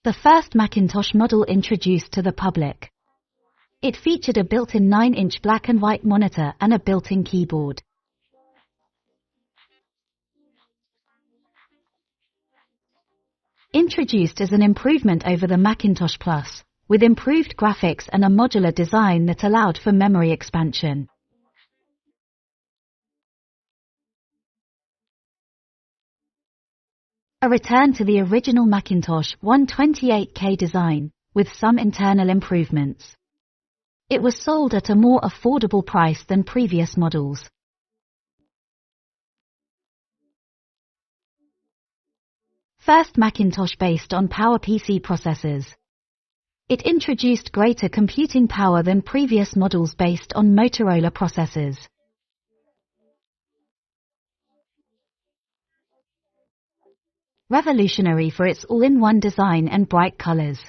The first Macintosh model introduced to the public. It featured a built-in 9-inch black and white monitor and a built-in keyboard. Introduced as an improvement over the Macintosh Plus, with improved graphics and a modular design that allowed for memory expansion. A return to the original Macintosh 128K design, with some internal improvements. It was sold at a more affordable price than previous models. First Macintosh based on PowerPC processors. It introduced greater computing power than previous models based on Motorola processors. Revolutionary for its all-in-one design and bright colors.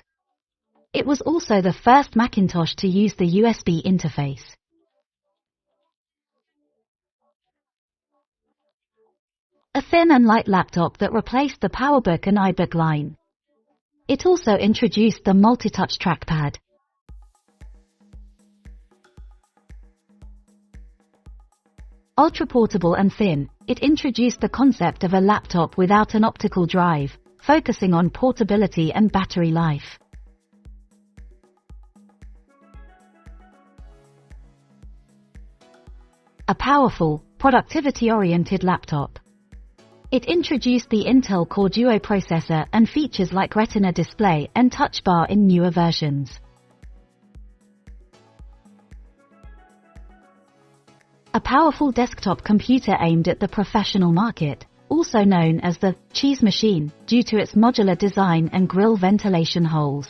It was also the first Macintosh to use the USB interface. A thin and light laptop that replaced the PowerBook and iBook line. It also introduced the multi-touch trackpad. Ultra-portable and thin, it introduced the concept of a laptop without an optical drive, focusing on portability and battery life. A powerful, productivity-oriented laptop. It introduced the Intel Core Duo processor and features like Retina display and Touch Bar in newer versions. A powerful desktop computer aimed at the professional market, also known as the cheese machine, due to its modular design and grill ventilation holes.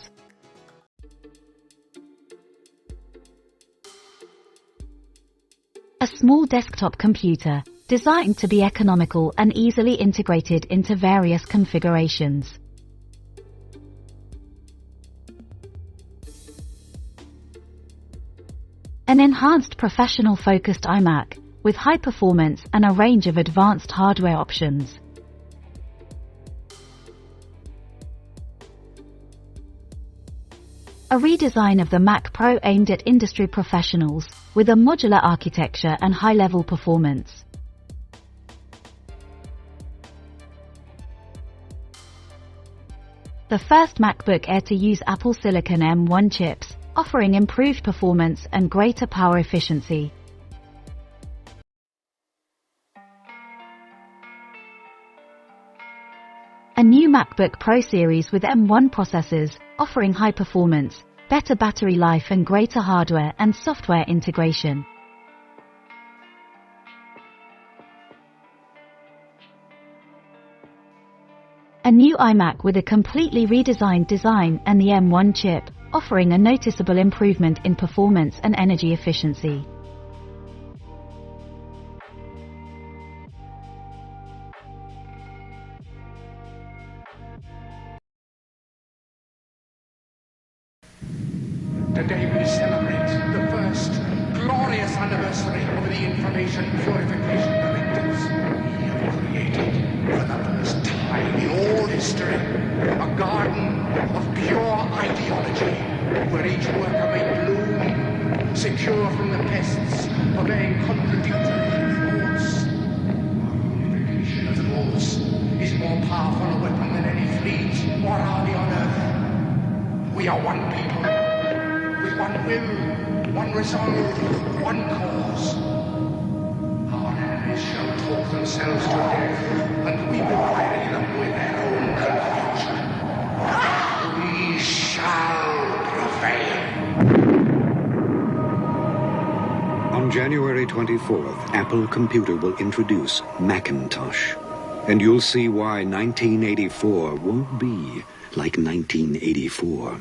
A small desktop computer, designed to be economical and easily integrated into various configurations. An enhanced professional-focused iMac, with high performance and a range of advanced hardware options. A redesign of the Mac Pro aimed at industry professionals, with a modular architecture and high-level performance. The first MacBook Air to use Apple Silicon M1 chips, offering improved performance and greater power efficiency. A new MacBook Pro series with M1 processors, offering high performance, better battery life and greater hardware and software integration. A new iMac with a completely redesigned design and the M1 chip, offering a noticeable improvement in performance and energy efficiency. Today we celebrate the first glorious anniversary of the information purification directives. We have created, for the first time in all history, a garden of pure ideology, where each worker may bloom, secure from the pests, obeying contradictory laws. Our unification of laws is more powerful a weapon than any fleet or army on earth. We are one people, with one will, one resolve, one cause. Our enemies shall talk themselves to death, and we will bury them with their own confusion. We shall prevail. On January 24th, Apple Computer will introduce Macintosh. And you'll see why 1984 won't be like 1984.